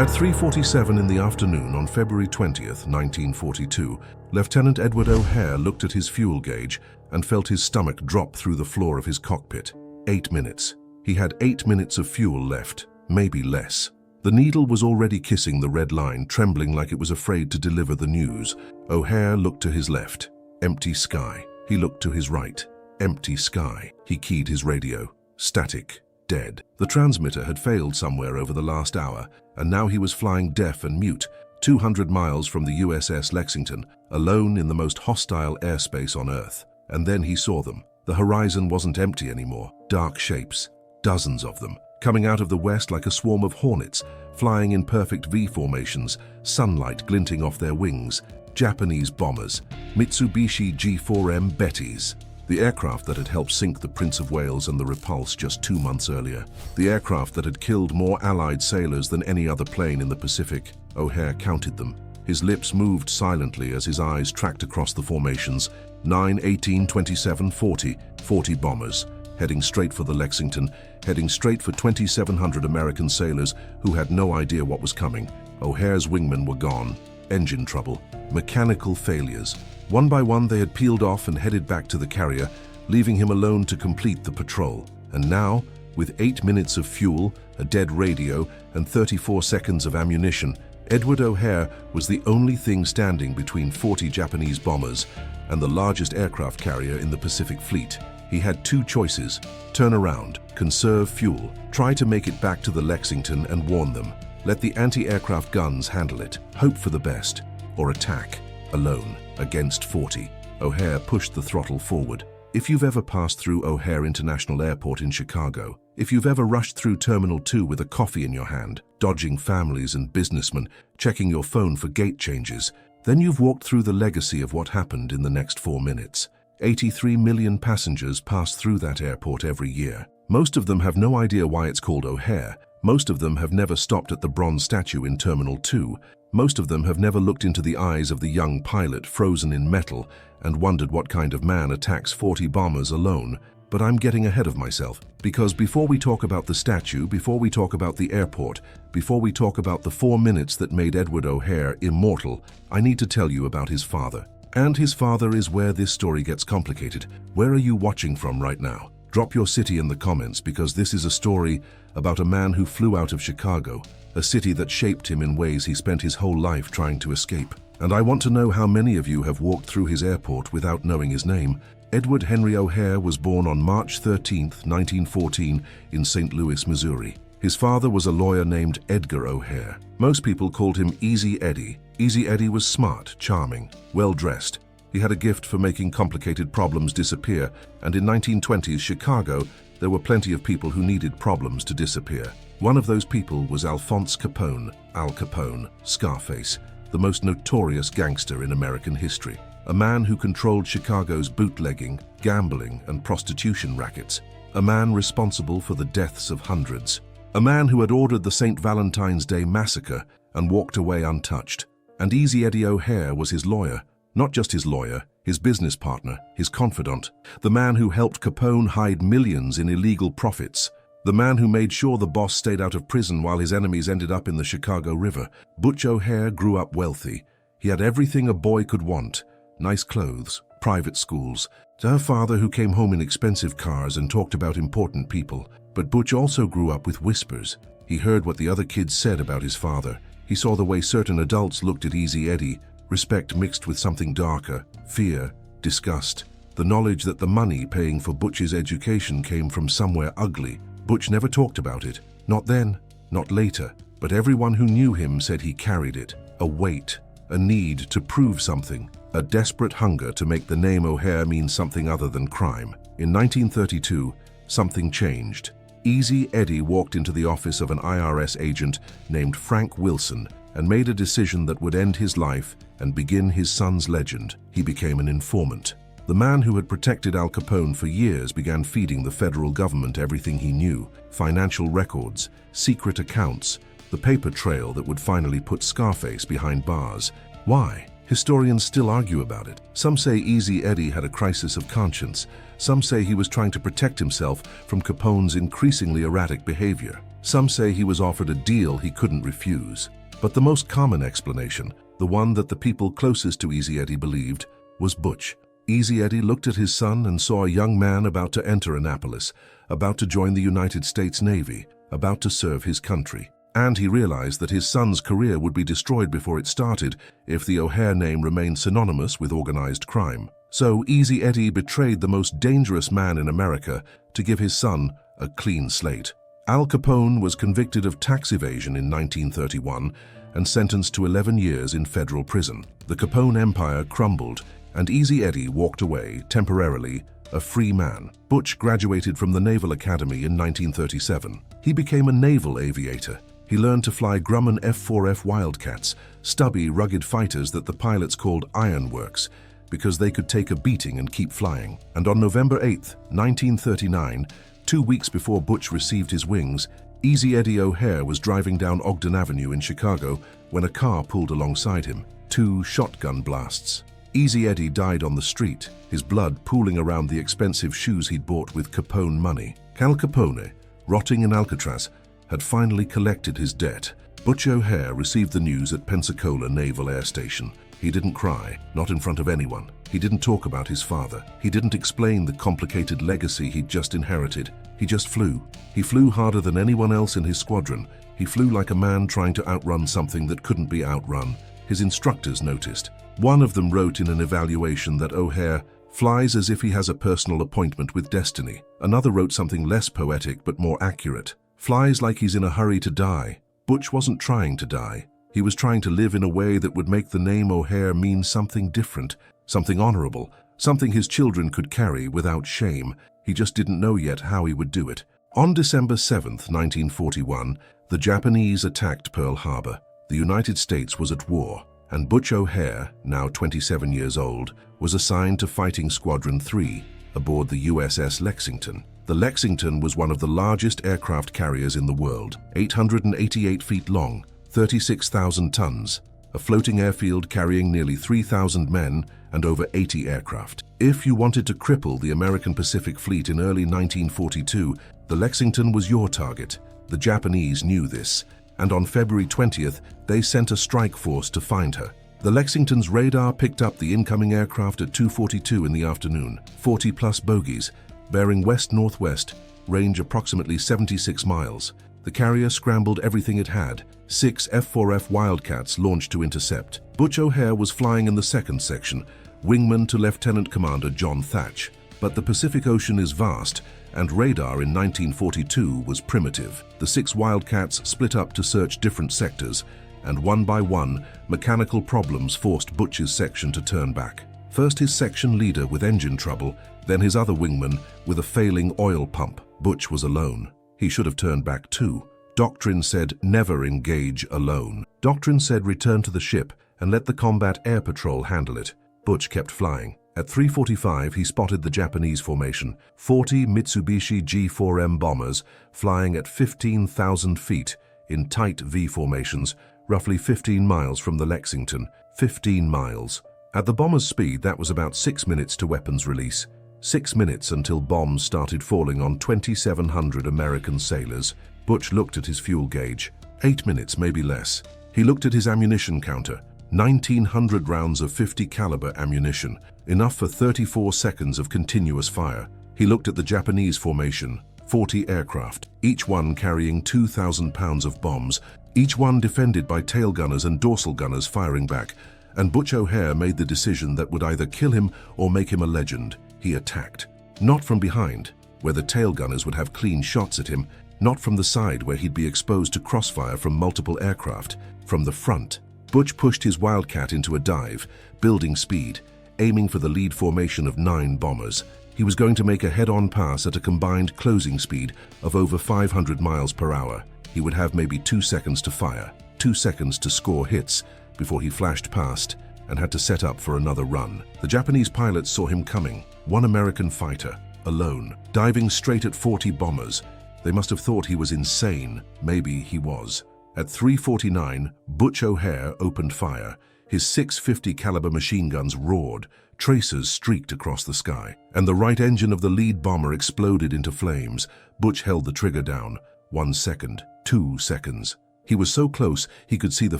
At 3:47 in the afternoon on February 20th, 1942, Lieutenant Edward O'Hare looked at his fuel gauge and felt his stomach drop through the floor of his cockpit. 8 minutes. He had 8 minutes of fuel left, maybe less. The needle was already kissing the red line, trembling like it was afraid to deliver the news. O'Hare looked to his left. Empty sky. He looked to his right. Empty sky. He keyed his radio. Static. Dead. The transmitter had failed somewhere over the last hour, and now he was flying deaf and mute, 200 miles from the USS Lexington, alone in the most hostile airspace on Earth. And then he saw them. The horizon wasn't empty anymore. Dark shapes. Dozens of them. Coming out of the west like a swarm of hornets, flying in perfect V formations, sunlight glinting off their wings. Japanese bombers. Mitsubishi G4M Bettys. The aircraft that had helped sink the Prince of Wales and the Repulse just 2 months earlier. The aircraft that had killed more Allied sailors than any other plane in the Pacific. O'Hare counted them. His lips moved silently as his eyes tracked across the formations. 9, 18, 27, 40. 40 bombers. Heading straight for the Lexington. Heading straight for 2,700 American sailors who had no idea what was coming. O'Hare's wingmen were gone. Engine trouble. Mechanical failures. One by one they had peeled off and headed back to the carrier, leaving him alone to complete the patrol. And now, with 8 minutes of fuel, a dead radio, and 34 seconds of ammunition, Edward O'Hare was the only thing standing between 40 Japanese bombers and the largest aircraft carrier in the Pacific Fleet. He had two choices: turn around, conserve fuel, try to make it back to the Lexington and warn them, let the anti-aircraft guns handle it, hope for the best, or attack, alone, against 40. O'Hare pushed the throttle forward. If you've ever passed through O'Hare International Airport in Chicago, if you've ever rushed through Terminal 2 with a coffee in your hand, dodging families and businessmen, checking your phone for gate changes, then you've walked through the legacy of what happened in the next 4 minutes. 83 million passengers pass through that airport every year. Most of them have no idea why it's called O'Hare. Most of them have never stopped at the bronze statue in Terminal 2. Most of them have never looked into the eyes of the young pilot frozen in metal and wondered what kind of man attacks 40 bombers alone. But I'm getting ahead of myself, because before we talk about the statue, before we talk about the airport, before we talk about the 4 minutes that made Edward O'Hare immortal, I need to tell you about his father. And his father is where this story gets complicated. Where are you watching from right now? Drop your city in the comments, because this is a story about a man who flew out of Chicago, a city that shaped him in ways he spent his whole life trying to escape. And I want to know how many of you have walked through his airport without knowing his name. Edward Henry O'Hare was born on March 13, 1914 in St. Louis, Missouri. His father was a lawyer named Edgar O'Hare. Most people called him Easy Eddie. Easy Eddie was smart, charming, well-dressed. He had a gift for making complicated problems disappear, and in 1920s Chicago, there were plenty of people who needed problems to disappear. One of those people was Alphonse Capone, Al Capone, Scarface, the most notorious gangster in American history. A man who controlled Chicago's bootlegging, gambling, and prostitution rackets. A man responsible for the deaths of hundreds. A man who had ordered the St. Valentine's Day massacre and walked away untouched. And Easy Eddie O'Hare was his lawyer. Not just his lawyer, his business partner, his confidant. The man who helped Capone hide millions in illegal profits. The man who made sure the boss stayed out of prison while his enemies ended up in the Chicago River. Butch O'Hare grew up wealthy. He had everything a boy could want. Nice clothes, private schools. To her father, who came home in expensive cars and talked about important people. But Butch also grew up with whispers. He heard what the other kids said about his father. He saw the way certain adults looked at Easy Eddie, respect mixed with something darker, fear, disgust. The knowledge that the money paying for Butch's education came from somewhere ugly. Butch never talked about it. Not then, not later. But everyone who knew him said he carried it. A weight, a need to prove something, a desperate hunger to make the name O'Hare mean something other than crime. In 1932, something changed. Easy Eddie walked into the office of an IRS agent named Frank Wilson and made a decision that would end his life and begin his son's legend. He became an informant. The man who had protected Al Capone for years began feeding the federal government everything he knew: financial records, secret accounts, the paper trail that would finally put Scarface behind bars. Why? Historians still argue about it. Some say Easy Eddie had a crisis of conscience. Some say he was trying to protect himself from Capone's increasingly erratic behavior. Some say he was offered a deal he couldn't refuse. But the most common explanation, the one that the people closest to Easy Eddie believed, was Butch. Easy Eddie looked at his son and saw a young man about to enter Annapolis, about to join the United States Navy, about to serve his country. And he realized that his son's career would be destroyed before it started if the O'Hare name remained synonymous with organized crime. So Easy Eddie betrayed the most dangerous man in America to give his son a clean slate. Al Capone was convicted of tax evasion in 1931 and sentenced to 11 years in federal prison. The Capone empire crumbled, and Easy Eddie walked away, temporarily, a free man. Butch graduated from the Naval Academy in 1937. He became a naval aviator. He learned to fly Grumman F-4F Wildcats, stubby, rugged fighters that the pilots called ironworks, because they could take a beating and keep flying. And on November 8, 1939, 2 weeks before Butch received his wings, Easy Eddie O'Hare was driving down Ogden Avenue in Chicago when a car pulled alongside him. 2 shotgun blasts. Easy Eddie died on the street, his blood pooling around the expensive shoes he'd bought with Capone money. Cal Capone, rotting in Alcatraz, had finally collected his debt. Butch O'Hare received the news at Pensacola Naval Air Station. He didn't cry, not in front of anyone. He didn't talk about his father. He didn't explain the complicated legacy he'd just inherited. He just flew. He flew harder than anyone else in his squadron. He flew like a man trying to outrun something that couldn't be outrun. His instructors noticed. One of them wrote in an evaluation that O'Hare flies as if he has a personal appointment with destiny. Another wrote something less poetic but more accurate. Flies like he's in a hurry to die. Butch wasn't trying to die. He was trying to live in a way that would make the name O'Hare mean something different, something honorable, something his children could carry without shame. He just didn't know yet how he would do it. On December 7, 1941, the Japanese attacked Pearl Harbor. The United States was at war, and Butch O'Hare, now 27 years old, was assigned to Fighting Squadron 3 aboard the USS Lexington. The Lexington was one of the largest aircraft carriers in the world, 888 feet long, 36,000 tons, a floating airfield carrying nearly 3,000 men and over 80 aircraft. If you wanted to cripple the American Pacific Fleet in early 1942, the Lexington was your target. The Japanese knew this, and on February 20th, they sent a strike force to find her. The Lexington's radar picked up the incoming aircraft at 2:42 in the afternoon, 40-plus bogies, bearing west-northwest, range approximately 76 miles. The carrier scrambled everything it had. 6 F-4F Wildcats launched to intercept. Butch O'Hare was flying in the second section, wingman to Lieutenant Commander John Thatch. But the Pacific Ocean is vast, and radar in 1942 was primitive. The 6 Wildcats split up to search different sectors, and one by one, mechanical problems forced Butch's section to turn back. First his section leader with engine trouble, then his other wingman with a failing oil pump. Butch was alone. He should have turned back too. Doctrine said never engage alone. Doctrine said return to the ship and let the combat air patrol handle it. Butch kept flying. At 3:45 he spotted the Japanese formation, 40 Mitsubishi G4M bombers flying at 15,000 feet in tight V formations, roughly 15 miles from the Lexington. 15 miles. At the bomber's speed, that was about 6 minutes to weapons release. 6 minutes until bombs started falling on 2,700 American sailors. Butch looked at his fuel gauge. 8 minutes, maybe less. He looked at his ammunition counter. 1,900 rounds of 50 caliber ammunition, enough for 34 seconds of continuous fire. He looked at the Japanese formation. 40 aircraft, each one carrying 2,000 pounds of bombs, each one defended by tail gunners and dorsal gunners firing back. And Butch O'Hare made the decision that would either kill him or make him a legend. He attacked. Not from behind, where the tail gunners would have clean shots at him, not from the side where he'd be exposed to crossfire from multiple aircraft. From the front, Butch pushed his Wildcat into a dive, building speed, aiming for the lead formation of 9 bombers. He was going to make a head-on pass at a combined closing speed of over 500 miles per hour. He would have maybe 2 seconds to fire, 2 seconds to score hits, before he flashed past and had to set up for another run. The Japanese pilots saw him coming, one American fighter, alone, diving straight at 40 bombers. They must have thought he was insane. Maybe he was. At 3:49, Butch O'Hare opened fire. His 650 caliber machine guns roared. Tracers streaked across the sky, and the right engine of the lead bomber exploded into flames. Butch held the trigger down. 1 second, 2 seconds. He was so close he could see the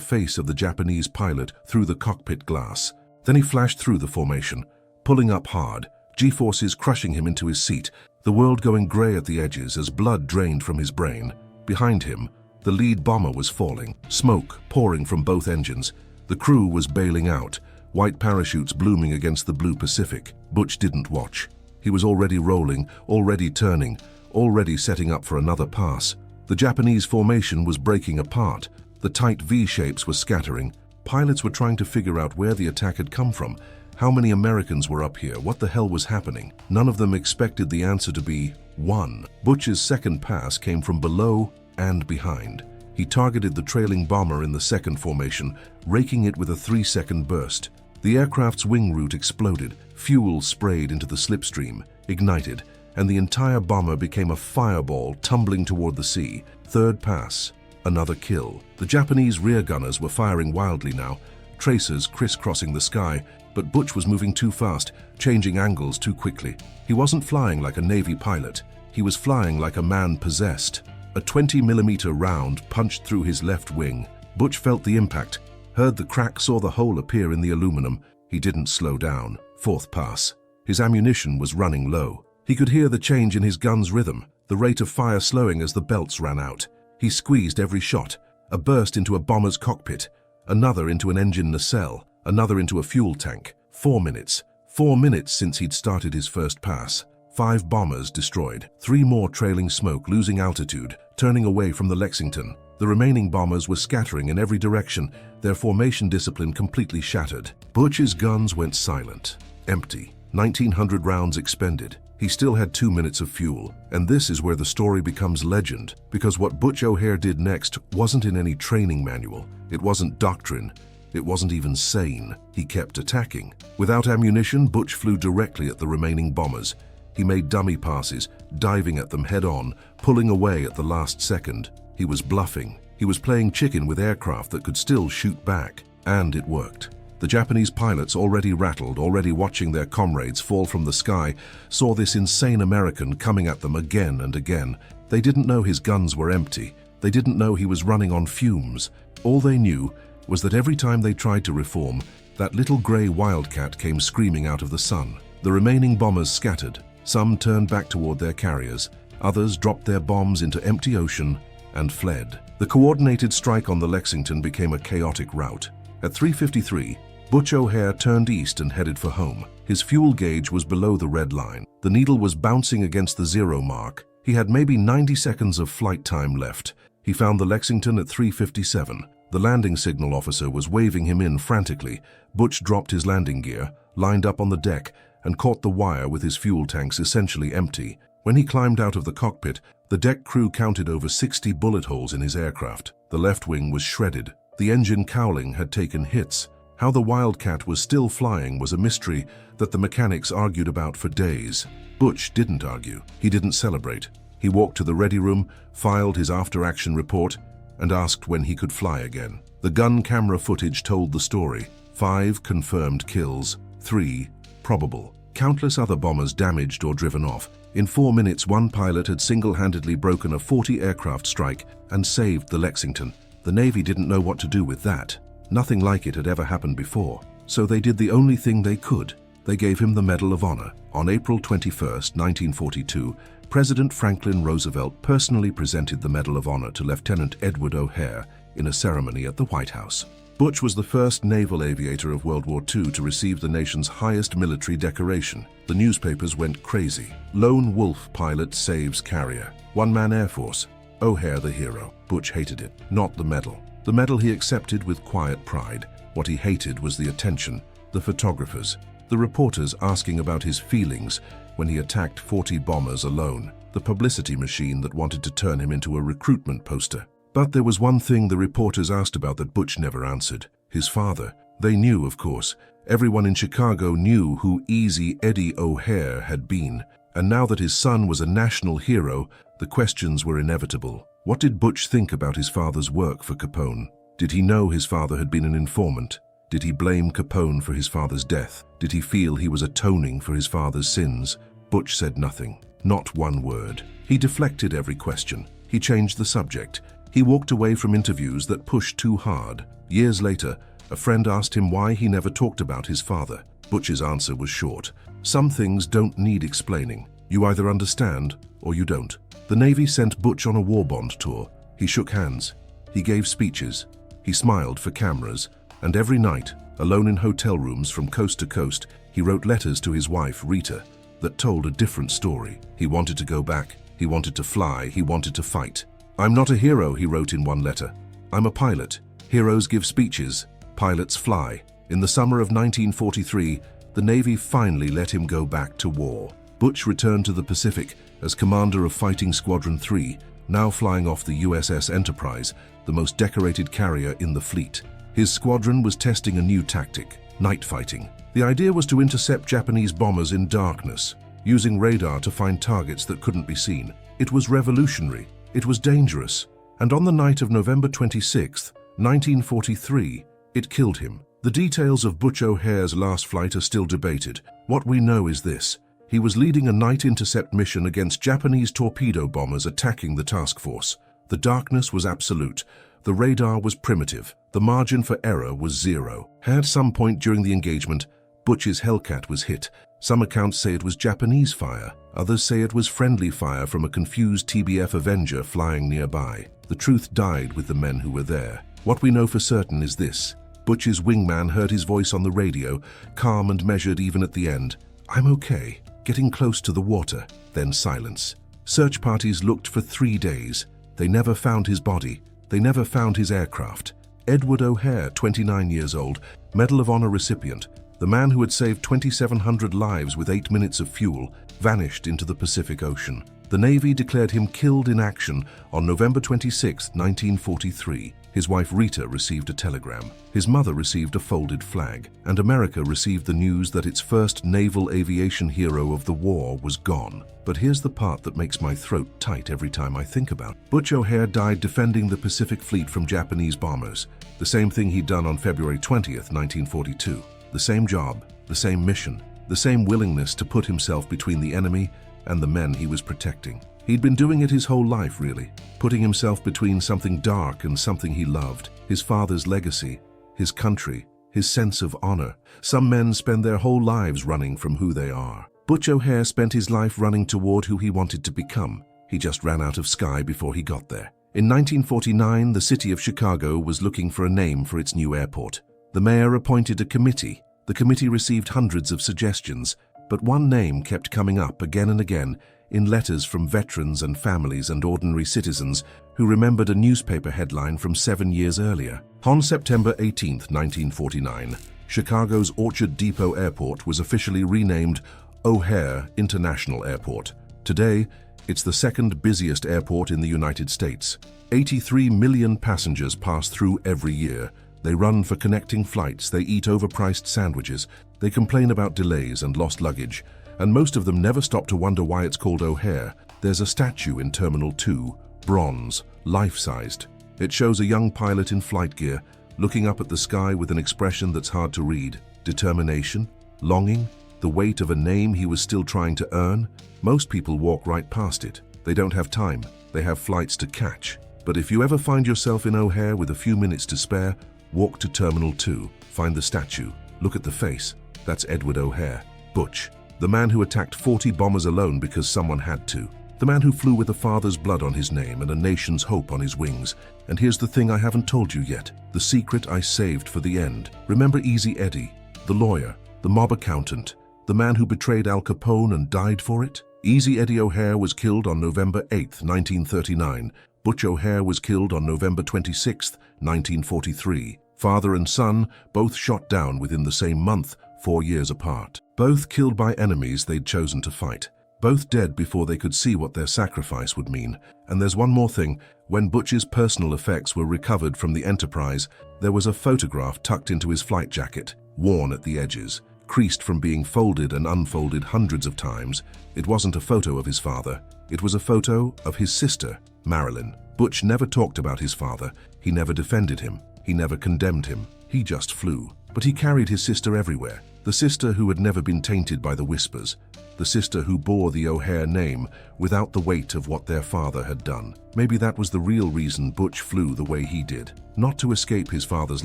face of the Japanese pilot through the cockpit glass. Then he flashed through the formation, pulling up hard, G-forces crushing him into his seat, the world going grey at the edges as blood drained from his brain. Behind him, the lead bomber was falling, smoke pouring from both engines. The crew was bailing out, white parachutes blooming against the blue Pacific. Butch didn't watch. He was already rolling, already turning, already setting up for another pass. The Japanese formation was breaking apart. The tight V-shapes were scattering. Pilots were trying to figure out where the attack had come from. How many Americans were up here? What the hell was happening? None of them expected the answer to be 1. Butch's second pass came from below and behind. He targeted the trailing bomber in the second formation, raking it with a 3-second burst. The aircraft's wing root exploded, fuel sprayed into the slipstream, ignited, and the entire bomber became a fireball tumbling toward the sea. Third pass, another kill. The Japanese rear gunners were firing wildly now, tracers crisscrossing the sky, but Butch was moving too fast, changing angles too quickly. He wasn't flying like a Navy pilot. He was flying like a man possessed. A 20mm round punched through his left wing. Butch felt the impact, heard the crack, saw the hole appear in the aluminum. He didn't slow down. Fourth pass. His ammunition was running low. He could hear the change in his gun's rhythm, the rate of fire slowing as the belts ran out. He squeezed every shot. A burst into a bomber's cockpit, another into an engine nacelle, another into a fuel tank. 4 minutes. 4 minutes since he'd started his first pass. 5 bombers destroyed. 3 more trailing smoke, losing altitude, turning away from the Lexington. The remaining bombers were scattering in every direction, their formation discipline completely shattered. Butch's guns went silent, empty. 1,900 rounds expended. He still had 2 minutes of fuel, and this is where the story becomes legend, because what Butch O'Hare did next wasn't in any training manual. It wasn't doctrine. It wasn't even sane. He kept attacking. Without ammunition, Butch flew directly at the remaining bombers. He made dummy passes, diving at them head-on, pulling away at the last second. He was bluffing. He was playing chicken with aircraft that could still shoot back. And it worked. The Japanese pilots, already rattled, already watching their comrades fall from the sky, saw this insane American coming at them again and again. They didn't know his guns were empty. They didn't know he was running on fumes. All they knew was that every time they tried to reform, that little grey wildcat came screaming out of the sun. The remaining bombers scattered. Some turned back toward their carriers. Others dropped their bombs into empty ocean and fled. The coordinated strike on the Lexington became a chaotic rout. At 3:53, Butch O'Hare turned east and headed for home. His fuel gauge was below the red line. The needle was bouncing against the 0 mark. He had maybe 90 seconds of flight time left. He found the Lexington at 3:57. The landing signal officer was waving him in frantically. Butch dropped his landing gear, lined up on the deck, and caught the wire with his fuel tanks essentially empty. When he climbed out of the cockpit, the deck crew counted over 60 bullet holes in his aircraft. The left wing was shredded. The engine cowling had taken hits. How the Wildcat was still flying was a mystery that the mechanics argued about for days. Butch didn't argue. He didn't celebrate. He walked to the ready room, filed his after-action report, and asked when he could fly again. The gun camera footage told the story. 5 confirmed kills, 3 probable. Countless other bombers damaged or driven off. In 4 minutes, one pilot had single-handedly broken a 40-aircraft strike and saved the Lexington. The Navy didn't know what to do with that. Nothing like it had ever happened before. So they did the only thing they could. They gave him the Medal of Honor. On April 21, 1942, President Franklin Roosevelt personally presented the Medal of Honor to Lieutenant Edward O'Hare in a ceremony at the White House. Butch was the first naval aviator of World War II to receive the nation's highest military decoration. The newspapers went crazy. Lone wolf pilot saves carrier. One-man Air Force. O'Hare the hero. Butch hated it, not the medal. The medal he accepted with quiet pride. What he hated was the attention, the photographers, the reporters asking about his feelings when he attacked 40 bombers alone, the publicity machine that wanted to turn him into a recruitment poster. But there was one thing the reporters asked about that Butch never answered. His father. They knew, of course. Everyone in Chicago knew who Easy Eddie O'Hare had been. And now that his son was a national hero, the questions were inevitable. What did Butch think about his father's work for Capone? Did he know his father had been an informant? Did he blame Capone for his father's death? Did he feel he was atoning for his father's sins? Butch said nothing. Not one word. He deflected every question. He changed the subject. He walked away from interviews that pushed too hard. Years later, a friend asked him why he never talked about his father. Butch's answer was short. Some things don't need explaining. You either understand or you don't. The Navy sent Butch on a war bond tour. He shook hands. He gave speeches. He smiled for cameras. And every night, alone in hotel rooms from coast to coast, he wrote letters to his wife, Rita, that told a different story. He wanted to go back. He wanted to fly. He wanted to fight. "I'm not a hero," he wrote in one letter. "I'm a pilot. Heroes give speeches. Pilots fly." In the summer of 1943, the Navy finally let him go back to war. Butch returned to the Pacific as commander of Fighting Squadron 3, now flying off the USS Enterprise, the most decorated carrier in the fleet. His squadron was testing a new tactic, night fighting. The idea was to intercept Japanese bombers in darkness, using radar to find targets that couldn't be seen. It was revolutionary. It was dangerous. And on the night of November 26, 1943, it killed him. The details of Butch O'Hare's last flight are still debated. What we know is this: he was leading a night intercept mission against Japanese torpedo bombers attacking the task force. The darkness was absolute. The radar was primitive. The margin for error was zero. At some point during the engagement, Butch's Hellcat was hit. Some accounts say it was Japanese fire. Others say it was friendly fire from a confused TBF Avenger flying nearby. The truth died with the men who were there. What we know for certain is this: Butch's wingman heard his voice on the radio, calm and measured even at the end. "I'm okay, getting close to the water." Then silence. Search parties looked for 3 days. They never found his body. They never found his aircraft. Edward O'Hare, 29 years old, Medal of Honor recipient, the man who had saved 2,700 lives with 8 minutes of fuel, vanished into the Pacific Ocean. The Navy declared him killed in action on November 26, 1943. His wife Rita received a telegram. His mother received a folded flag. And America received the news that its first naval aviation hero of the war was gone. But here's the part that makes my throat tight every time I think about it. Butch O'Hare died defending the Pacific Fleet from Japanese bombers. The same thing he'd done on February 20th, 1942. The same job, the same mission, the same willingness to put himself between the enemy and the men he was protecting. He'd been doing it his whole life, really, putting himself between something dark and something he loved, his father's legacy, his country, his sense of honor. Some men spend their whole lives running from who they are. Butch O'Hare spent his life running toward who he wanted to become. He just ran out of sky before he got there. In 1949, the city of Chicago was looking for a name for its new airport. The mayor appointed a committee. The committee received hundreds of suggestions, but one name kept coming up again and again in letters from veterans and families and ordinary citizens who remembered a newspaper headline from 7 years earlier. On September 18, 1949, Chicago's Orchard Depot Airport was officially renamed O'Hare International Airport. Today, it's the second busiest airport in the United States. 83 million passengers pass through every year. They run for connecting flights, they eat overpriced sandwiches, they complain about delays and lost luggage, and most of them never stop to wonder why it's called O'Hare. There's a statue in Terminal 2, bronze, life-sized. It shows a young pilot in flight gear, looking up at the sky with an expression that's hard to read. Determination? Longing? The weight of a name he was still trying to earn? Most people walk right past it. They don't have time. They have flights to catch. But if you ever find yourself in O'Hare with a few minutes to spare, walk to Terminal 2, find the statue, look at the face. That's Edward O'Hare. Butch, the man who attacked 40 bombers alone because someone had to. The man who flew with a father's blood on his name and a nation's hope on his wings. And here's the thing I haven't told you yet, the secret I saved for the end. Remember Easy Eddie, the lawyer, the mob accountant, the man who betrayed Al Capone and died for it? Easy Eddie O'Hare was killed on November 8, 1939. Butch O'Hare was killed on November 26, 1943. Father and son, both shot down within the same month, 4 years apart. Both killed by enemies they'd chosen to fight. Both dead before they could see what their sacrifice would mean. And there's one more thing. When Butch's personal effects were recovered from the Enterprise, there was a photograph tucked into his flight jacket, worn at the edges, creased from being folded and unfolded hundreds of times. It wasn't a photo of his father. It was a photo of his sister, Marilyn. Butch never talked about his father. He never defended him. He never condemned him. He just flew. But he carried his sister everywhere. The sister who had never been tainted by the whispers. The sister who bore the O'Hare name without the weight of what their father had done. Maybe that was the real reason Butch flew the way he did. Not to escape his father's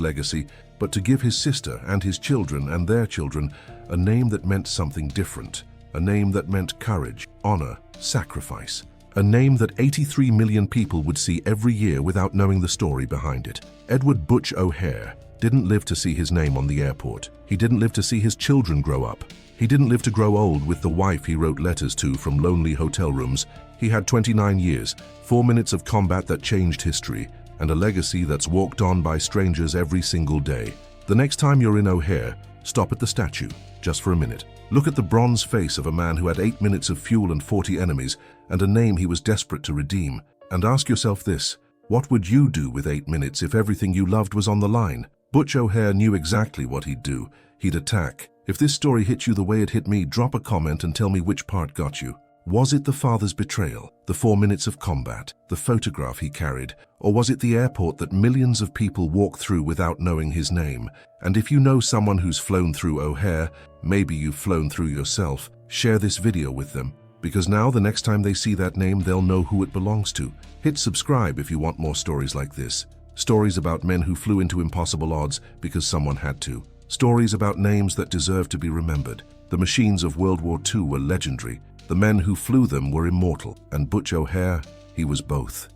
legacy, but to give his sister and his children and their children a name that meant something different. A name that meant courage, honor, sacrifice. A name that 83 million people would see every year without knowing the story behind it. Edward Butch O'Hare didn't live to see his name on the airport. He didn't live to see his children grow up. He didn't live to grow old with the wife he wrote letters to from lonely hotel rooms. He had 29 years, 4 minutes of combat that changed history, and a legacy that's walked on by strangers every single day. The next time you're in O'Hare, stop at the statue, just for a minute. Look at the bronze face of a man who had 8 minutes of fuel and 40 enemies, and a name he was desperate to redeem. And ask yourself this: what would you do with 8 minutes if everything you loved was on the line? Butch O'Hare knew exactly what he'd do. He'd attack. If this story hit you the way it hit me, drop a comment and tell me which part got you. Was it the father's betrayal, the 4 minutes of combat, the photograph he carried, or was it the airport that millions of people walk through without knowing his name? And if you know someone who's flown through O'Hare, maybe you've flown through yourself, share this video with them, because now the next time they see that name, they'll know who it belongs to. Hit subscribe if you want more stories like this. Stories about men who flew into impossible odds because someone had to. Stories about names that deserve to be remembered. The machines of World War II were legendary. The men who flew them were immortal. And Butch O'Hare, he was both.